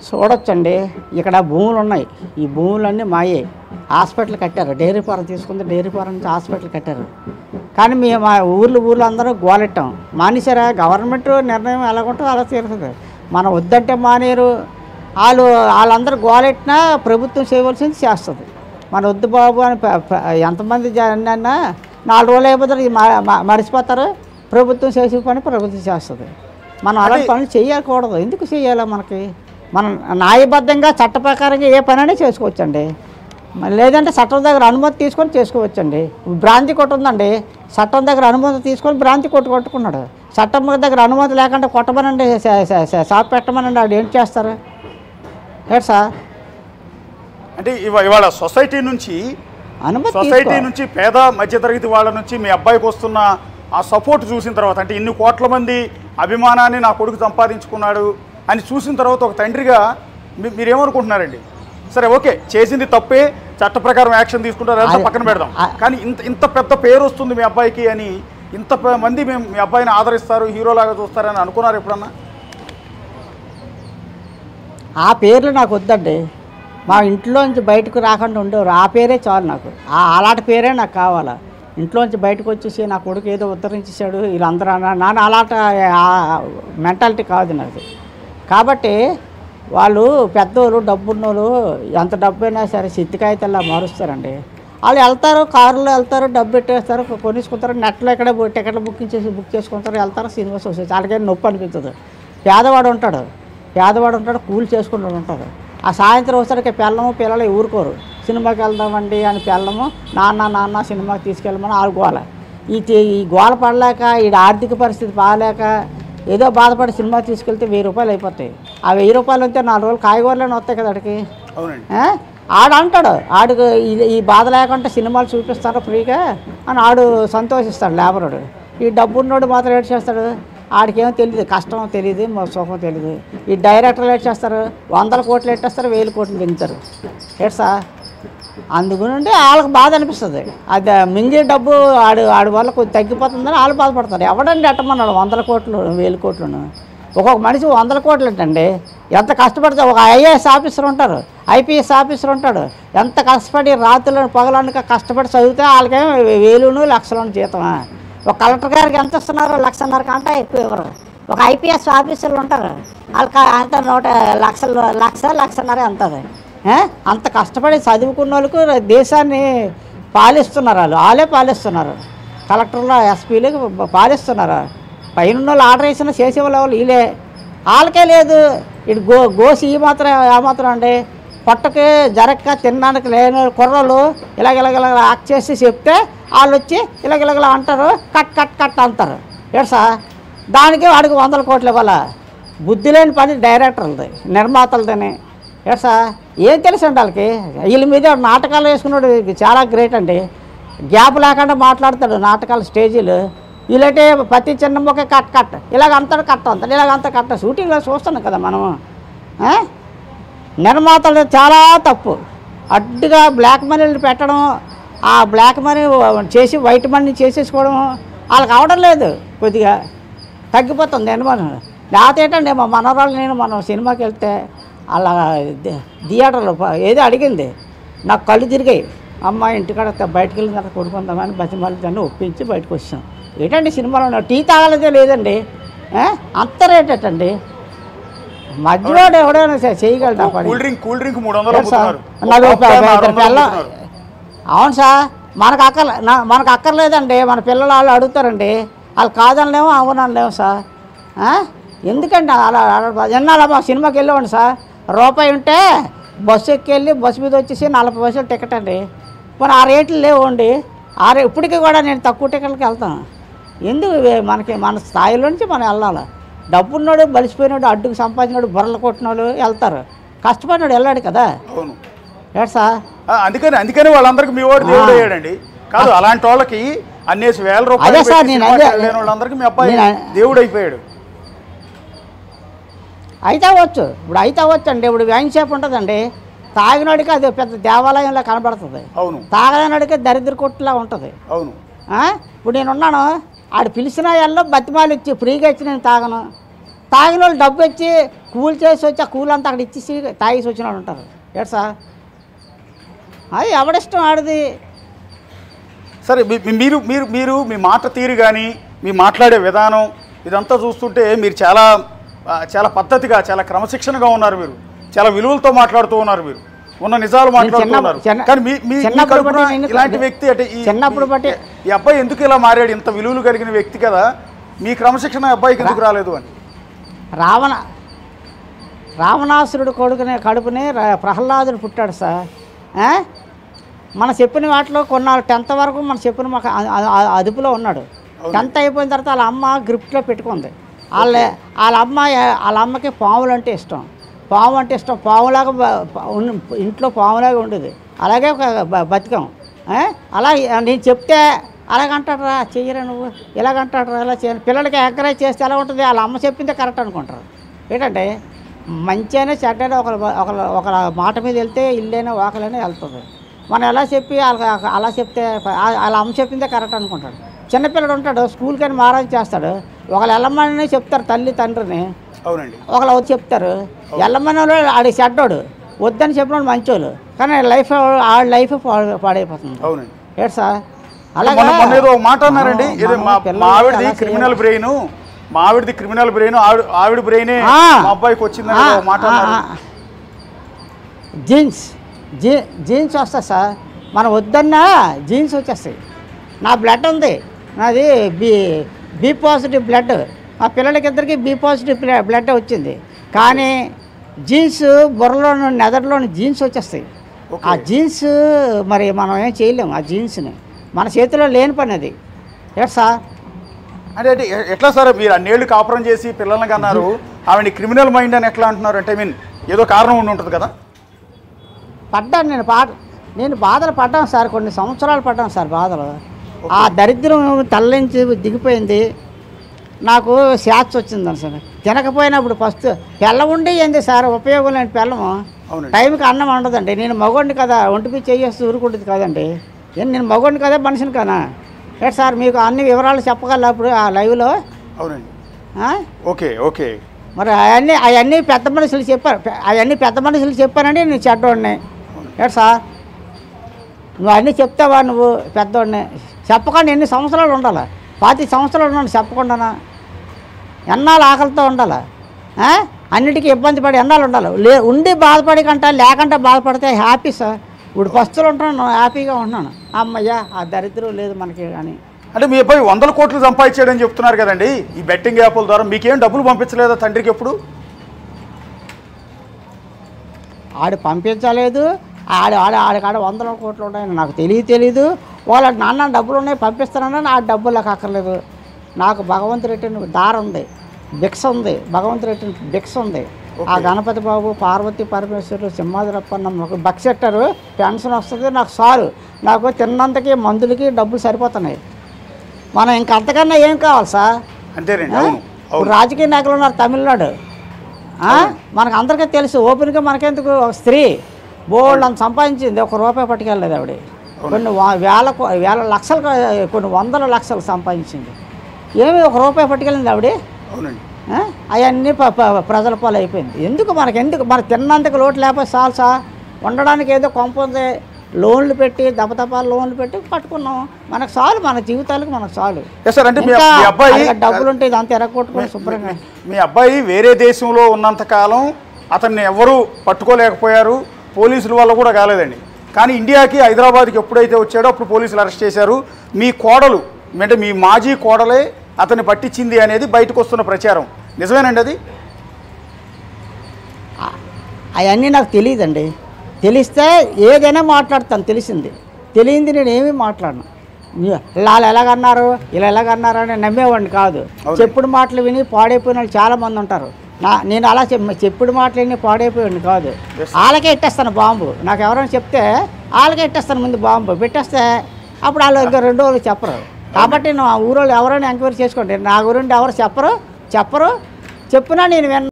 చూడొచ్చండి. ఇక్కడ భూములు ఉన్నాయి. ఈ భూములన్నీ మాయే. హాస్పిటల్ కట్టారు. డైరీ ఫారం తీసుకుంటే డైరీ ఫారం నుంచి హాస్పిటల్ కట్టారు. కానీ మేము మా ఊర్లు అందరూ గోలెట్టాం. మానేశారా? గవర్నమెంట్ నిర్ణయం ఎలాగుంటుందో అలా తీరుతుంది. మనం వద్దంటే మానేరు. వాళ్ళందరూ గోలెట్టినా ప్రభుత్వం చేయవలసింది చేస్తుంది. మన వద్దు బాబు అని ఎంతమంది అన్నా 4 రోజులు అయిపోతారు, మర్చిపోతారు. ప్రభుత్వం చేసే పని ప్రభుత్వం చేస్తుంది. మనం అలాంటి పనులు చేయకూడదు. ఎందుకు చేయాలి? మనం న్యాయబద్ధంగా చట్ట ప్రకారంగా ఏ పనైనా చేసుకోవచ్చండి. లేదంటే చట్టం దగ్గర అనుమతి తీసుకొని చేసుకోవచ్చండి. భ్రాంతి కొట్టు ఉందండి. చట్టం దగ్గర అనుమతి తీసుకొని భ్రాంతి కొట్టుకున్నాడు. చట్టం దగ్గర అనుమతి లేకుండా కొట్టమనండి, షాప్ పెట్టమనండి. ఆడు ఏంటి చేస్తారు? ఏంటి సార్? అంటే ఇవాళ సొసైటీ నుంచి పేద మధ్యతరగతి వాళ్ళ నుంచి మీ అబ్బాయికి వస్తున్న ఆ సపోర్ట్ చూసిన తర్వాత, అంటే ఇన్ని కోట్ల మంది అభిమానాన్ని నా కొడుకు సంపాదించుకున్నాడు అని చూసిన తర్వాత ఒక తండ్రిగా మీరేమనుకుంటున్నారండి? సరే, ఓకే, చేసింది తప్పే, చట్ట ప్రకారం యాక్షన్ తీసుకుంటారు, అదంతా పక్కన పెడదాం. కానీ ఇంత పెద్ద పేరు వస్తుంది మీ అబ్బాయికి అని, ఇంత మంది మేము మీ అబ్బాయిని ఆదరిస్తారు, హీరోలాగా చూస్తారని అనుకున్నారు ఎప్పుడన్నా? ఆ పేర్లు నాకు వద్దండి. మా ఇంట్లోంచి బయటకు రాకుండా ఉండేవారు. ఆ పేరే చాలు నాకు. అలాంటి పేరే నాకు కావాలా. ఇంట్లోంచి బయటకు వచ్చేసి నా కొడుకు ఏదో ఉద్ధరించేశాడు వీళ్ళందరూ నాన్న అలాంటి మెంటాలిటీ కాదు నాది. కాబట్టి వాళ్ళు పెద్దోళ్ళు, డబ్బున్నోళ్ళు, ఎంత డబ్బు అయినా సరే సిద్ధికాయితల్లా మారుస్తారండి. వాళ్ళు వెళ్తారు, కారులో వెళ్తారు, డబ్బు పెట్టేస్తారు, కొనేసుకుంటారు, నెట్లో ఎక్కడ టికెట్లు బుక్ చేసుకుంటారు, వెళ్తారు, సినిమా చూసేసి వాళ్ళకైనా నొప్పి అనిపించదు. పేదవాడు ఉంటాడు, కూలి చేసుకుంటూ ఉంటాడు. ఆ సాయంత్రం వచ్చేసరికి పిల్లలు ఊరుకోరు. సినిమాకి వెళ్దామండి అని నాన్న సినిమాకి తీసుకెళ్ళమని ఆడుకోవాలి. ఈ గోల పడలేక, ఈ ఆర్థిక పరిస్థితి బాగాలేక ఏదో బాధపడి సినిమా తీసుకెళ్తే 1000 రూపాయలు అయిపోతాయి. ఆ 1000 రూపాయలు ఉంటే 4 రోజులు కాయగూరలోనే వస్తాయి కదా అడికి. ఆడంటాడు ఈ బాధ లేకుండా సినిమాలు చూపిస్తారు ఫ్రీగా అని సంతోషిస్తాడు లేబరుడు. ఈ డబ్బున్నోడు మాత్రం ఏడు చేస్తాడు. ఆడికేమో తెలియదు, కష్టం తెలియదు, సుఖం తెలియదు. ఈ డైరెక్టర్లు ఏడు చేస్తారు, 100 కోట్లు ఎట్టేస్తారు, 1000 కోట్లు దింగుతారు. ఏడ్సా? అందుగునండి వాళ్ళకి బాధ అనిపిస్తుంది. అది మింగే డబ్బు ఆడి వల్ల కొంచెం తగ్గిపోతుందని వాళ్ళు బాధపడతారు. ఎవడండి ఎట్టమన్నాడు 100 కోట్లు 1000 కోట్లను? ఒక్కొక్క మనిషి 100 కోట్లు ఏంటండి? ఎంత కష్టపడితే ఒక ఐఏఎస్ ఆఫీసర్ ఉంటారు, ఐపీఎస్ ఆఫీసర్ ఉంటాడు. ఎంత కష్టపడి రాత్రులను పగలనుక కష్టపడి చదివితే వాళ్ళకేమో 1000 లక్షలను జీతమా? ఒక కలెక్టర్ గారికి ఎంత ఇస్తున్నారు? 1,50,000 కంటే ఎక్కువ ఇవ్వరు. ఒక ఐపీఎస్ ఆఫీసర్లు ఉంటారు, వాళ్ళకి అంత 1,00,000 అంతది. అంత కష్టపడి చదువుకున్న వాళ్ళకు దేశాన్ని పాలిస్తున్నారు. వాళ్ళే పాలిస్తున్నారు. కలెక్టర్లు, ఎస్పీలు పాలిస్తున్నారు. పైన వాళ్ళు ఆర్డర్ వేసిన చేసేవాళ్ళు వీళ్ళే. వాళ్ళకే లేదు. ఇటు గోసి ఏమాత్రం అండి. పొట్టకి జరక్క తినడానికి లేని కుర్రలు ఇలాగ యాక్ట్ చేసి చెప్తే వాళ్ళు వచ్చి ఇలాగ అంటారు, కట్ అంటారు. ఏడ్సా? దానికి వాడికి 100 కోట్లు ఇవ్వాలా? బుద్ధి లేని పని డైరెక్టర్లది, నిర్మాతలదని. ఏడ్సా? ఏం తెలుసండి వాళ్ళకి? వీళ్ళ మీద నాటకాలు వేసుకున్నాడు చాలా గ్రేట్ అండి. గ్యాప్ లేకుండా మాట్లాడతాడు నాటకాలు, స్టేజీలు. వీళ్ళంటే ప్రతి చిన్న మొక్క కట్ ఇలాగ అంతా కట్ట షూటింగ్లో చూస్తున్నాం కదా మనము. నిర్మాతలు చాలా తప్పు. అడ్డుగా బ్లాక్ మనీలు పెట్టడం, ఆ బ్లాక్ మనీ చేసి వైట్ మనీ చేసేసుకోవడం వాళ్ళకి అవడం లేదు. కొద్దిగా తగ్గిపోతుంది నిర్మాణం. లేకపోతే ఏంటండి, మా మనవరాలు మనం సినిమాకి వెళ్తే అలా థియేటర్లో ఏదో అడిగింది, నాకు కళ్ళు తిరిగాయి. అమ్మ ఇంటికాడ బయటకు వెళ్ళిన తర్వాత కొడుకుందామని బతిమాలి దాన్ని ఒప్పించి బయటకు వచ్చాం. ఏంటండి సినిమాలో టీ తాగలేదే లేదండి. అంత రేట్ ఏంటండి? మధ్యవాడు ఎవడైనా చేయగలడా? అవును సార్, మనకు అక్కర్లేదండి. మన పిల్లలు వాళ్ళు అడుగుతారండి, వాళ్ళు కాదనలేము, అవునలేము సార్. ఎందుకండి అలా ఎన్నాళ్ళ మా సినిమాకి వెళ్ళేవాడి సార్. రూపాయి ఉంటే బస్సు ఎక్కి బస్సు మీద వచ్చేసి 40 పైసలు టికెట్ అండి. మరి ఆ రేట్లు లేవండి. ఇప్పటికీ కూడా నేను తక్కువ టికెట్లకి వెళ్తాను. ఎందుకు? మన స్థాయిలో నుంచి మనం వెళ్ళాలి. డబ్బున్నాడు, బలిసిపోయినాడు, అడ్డుకు సంపాదించినాడు, బుర్రలు కొట్టినాడు వెళ్తారు. కష్టపడినాడు వెళ్ళాడు కదా. ఏడ్సా? అందుకని వాళ్ళందరికీ మీ వాడు దేవుడు అయ్యాడండి. కాదు, అలాంటి వాళ్ళకి అన్నేసి 1000 రూపాయలు అదే సార్, నేను వాళ్ళందరికీ మీ అబ్బాయి దేవుడు అయిపోయాడు. అయితే అవ్వచ్చు. ఇప్పుడు అయితే అవ్వచ్చు అండి. ఇప్పుడు వైన్ షాప్ ఉంటుందండి, తాగినాడికి అది పెద్ద దేవాలయంలో కనబడుతుంది, తాగలేనాడికి దరిద్ర కొట్టులా ఉంటుంది. అవును. ఇప్పుడు నేనున్నాను, ఆడు పిలిచిన ఎల్లో బతిమాలు ఇచ్చి ఫ్రీగా ఇచ్చి నేను తాగిన వాళ్ళు డబ్బు ఇచ్చి కూల్ చేసి వచ్చి ఆ కూల్ అంతా అక్కడ ఇచ్చేసి తాగేసి వచ్చిన వాళ్ళు ఉంటారు. ఏడు సార్ అది ఎవడిష్టం ఆడిది. సరే మీరు మీరు మీరు మీ మాట తీరు కానీ మీ మాట్లాడే విధానం ఇదంతా చూస్తుంటే మీరు చాలా చాలా పద్ధతిగా చాలా క్రమశిక్షణగా ఉన్నారు. మీరు చాలా విలువలతో మాట్లాడుతూ ఉన్నారు. మీరు ఉన్న నిజాలు మాట్లాడుతున్నారు. కానీ మీ ఇలాంటి వ్యక్తి అంటే చిన్నప్పుడు బట్టి ఈ అబ్బాయి ఎందుకు ఇలా మారాడు, ఇంత విలువలు కలిగిన వ్యక్తి కదా, మీ క్రమశిక్షణ అబ్బాయికి ఎందుకు రాలేదు అని. రావణాసురుడు కడుపునే ప్రహ్లాదుడు పుట్టాడు సార్. మన చెప్పిన వాటిలో కొన్నాళ్ళు 10th వరకు మన చెప్పిన మాకు అదుపులో ఉన్నాడు. 10th అయిపోయిన తర్వాత వాళ్ళ అమ్మ గ్రిప్ట్లో పెట్టుకుంది. వాళ్ళ అమ్మకి పాములు అంటే ఇష్టం. పాము అంటే ఇష్టం. పాములాగా ఇంట్లో పాములాగా ఉండేది. అలాగే బతికాం. అలా నేను చెప్తే అలాగంటాడరా, చెయ్యరా నువ్వు, ఇలాగంటాడరా, ఇలా చేయను. పిల్లలకి ఎంకరేజ్ చేస్తే ఎలా ఉంటుంది, వాళ్ళ అమ్మ చెప్పిందే కరెక్ట్ అనుకుంటారు. ఏంటంటే మంచి అయినా చెడ్డైనా ఒక మాట మీద వెళ్తే ఇల్లైనా వాకలైనా వెళ్తుంది. మనం ఎలా చెప్పి అలా చెప్తే వాళ్ళ అమ్మ చెప్పిందే కరెక్ట్ అనుకుంటాడు. చిన్నపిల్లడు ఉంటాడు, స్కూల్కని మారాజ్ చేస్తాడు. ఒకళ్ళు వెళ్ళమని చెప్తారు తల్లి తండ్రిని, ఒకళ్ళు వచ్చి చెప్తారు. వెళ్ళమని ఆడి చెడ్డోడు, వద్దని చెప్పినోడు మంచోళ్ళు, కానీ లైఫ్ పాడైపోతుంది. ఏడు సార్ అలాగే మాట అన్నారండి, మావిడిది క్రిమినల్ బ్రెయిన్, మావిడిది క్రిమినల్ బ్రెయిన్, ఆవిడ బ్రెయినే మా అబ్బాయికి వచ్చిందని మాట. జీన్స్ వస్తాయి సార్, మనం వద్దన్నా జీన్స్ వచ్చేస్తాయి. నా బ్లడ్ ఉంది, నాది బి పాజిటివ్ బ్లడ్. మా పిల్లలకి ఇద్దరికి బి పాజిటివ్ బ్లడ్ వచ్చింది. కానీ జీన్స్ బుర్రలోని నెదర్లోని జీన్స్ వచ్చేస్తాయి. ఆ జీన్స్ మరి మనం ఏం చేయలేము. ఆ జీన్స్ని మన చేతిలో లేని పని అది. ఎట్ సార్ అంటే ఎట్లా సార్ మీరు అన్నేళ్ళు కాపురం చేసి పిల్లల్ని కన్నారు, ఆవిడ క్రిమినల్ మైండ్ అని ఎట్లా అంటున్నారు? అంటే ఏదో కారణం ఉండి ఉంటుంది కదా. పడ్డాను నేను బాధలు పడ్డాను సార్, కొన్ని సంవత్సరాలు పడ్డాను సార్ బాధలు. ఆ దరిద్రం తల్లించి దిగిపోయింది. నాకు శాస్త్ర వచ్చిందని సార్. తినకపోయినప్పుడు ఫస్ట్ పెళ్ళం ఉండి ఏంది సార్ ఉపయోగం లేని పెళ్ళము. టైంకి అన్నం ఉండదండి. నేను మగోడిని కదా, ఒంటిపి చేసి ఊరుకుంటుంది కదండి. నేను మగోడిని కదా, మనిషిని కదా. రేట్ సార్ మీకు అన్ని వివరాలు చెప్పగల అప్పుడు ఆ లైవ్లో. అవునండి. Okay okay. మరి అవన్నీ పెద్ద మనుషులు చెప్పారు, అవన్నీ పెద్ద మనుషులు చెప్పానండి. నేను చెడ్డోడిని. రేట్ సార్ నువ్వు అన్నీ చెప్తావా, నువ్వు పెద్దోడిని చెప్పకుండా ఎన్ని సంవత్సరాలు ఉండాలి? 40 సంవత్సరాలు ఉన్నాను చెప్పకుండా. ఎన్నాళ్ళు ఆకలితో ఉండాలి, అన్నిటికీ ఇబ్బంది పడి ఎన్నాళ్ళు ఉండాలి. ఉండి బాధపడి కంట లేకుండా బాధపడితే హ్యాపీ సార్. ఇప్పుడు పస్తులు ఉంటున్నాను, హ్యాపీగా ఉంటున్నాను. అమ్మయ్యా ఆ దరిద్రం లేదు మనకి. కానీ అంటే మీ అబ్బాయి 100 కోట్లు సంపాదించాడని చెప్తున్నారు కదండి ఈ బెట్టింగ్ యాప్ల ద్వారా. మీకేం డబ్బులు పంపించలేదా తండ్రికి ఎప్పుడు? ఆడు పంపించలేదు. ఆడికాడ 100 కోట్లు ఉన్నాయని నాకు తెలీదు. వాళ్ళ నాన్న డబ్బులు ఉన్నాయి పంపిస్తానని ఆ డబ్బులు నాకు అక్కర్లేదు. నాకు భగవంతుడు రెట్టిన దారి ఉంది, భిక్ష ఉంది. భగవంతుడు రెట్టిన భిక్ష ఉంది. ఆ గణపతి బాబు, పార్వతి పరమేశ్వరుడు, సింహాద్రప్పన్న మాకు బక్సెట్టారు, పెన్షన్ వస్తుంది నాకు చాలు. నాకు తిన్నంతకి మందులకి డబ్బులు సరిపోతున్నాయి. మనం ఇంకంతకన్నా ఏం కావాలి సార్? అంతేనండి. ఇప్పుడు రాజకీయ నాయకులు ఉన్నారు తమిళనాడు, మనకు అందరికీ తెలుసు. ఓపెన్గా మనకెందుకు, ఒక స్త్రీ బోల్డ్ అంత సంపాదించింది, ₹1 పట్టుకెళ్ళలేదు ఆవిడ. కొన్ని వేల లక్షలు, కొన్ని 100 లక్షలు సంపాదించింది. ఏమి ₹1 పట్టుకెళ్ళింది ఆవిడ. అవన్నీ ప్రజల పాలు అయిపోయింది. ఎందుకు మన తిన్నంతకు లోటు లేకపోతే చాలు సార్. ఉండడానికి ఏదో కొంప ఉంది, లోన్లు పెట్టి దపదపాలు లోన్లు పెట్టి పట్టుకున్నాం. మనకు చాలు, మన జీవితాలకు మనకు చాలు. డబ్బులు ఉంటే ఇదంతా ఎరగొట్టుకుని శుభ్రంగా. మీ అబ్బాయి వేరే దేశంలో ఉన్నంతకాలం అతన్ని ఎవరు పట్టుకోలేకపోయారు, పోలీసుల వల్ల కూడా కాలేదండి. కానీ ఇండియాకి, హైదరాబాద్కి ఎప్పుడైతే వచ్చాడో అప్పుడు పోలీసులు అరెస్ట్ చేశారు. మీ కోడలు అంటే మీ మాజీ కోడలే అతన్ని పట్టించింది అనేది బయటకు వస్తున్న ప్రచారం నిజమేనండి? అది అవన్నీ నాకు తెలియదండి. తెలిస్తే ఏదైనా మాట్లాడతాను. తెలిసింది తెలియంది నేను ఏమీ మాట్లాడను. వాళ్ళు ఎలాగన్నారు, ఇలా ఎలాగన్నారు అని నమ్మేవాడిని కాదు. చెప్పుడు మాటలు విని పాడైపోయిన వాళ్ళు చాలామంది ఉంటారు. నేను అలా చెప్పుడు మాటలు విని పాడైపోయాడిని కాదు. వాళ్ళకే ఇట్టేస్తాను బాంబు. నాకు ఎవరైనా చెప్తే వాళ్ళకే ఇట్టేస్తాను ముందు బాంబు పెట్టేస్తే అప్పుడు వాళ్ళు ఇంకా 2 రోజులు చెప్పరు. కాబట్టి నా ఊరోళ్ళు ఎవరైనా ఎంక్వైరీ చేసుకోండి. నా గురించి ఎవరు చెప్పరు. చెప్పినా నేను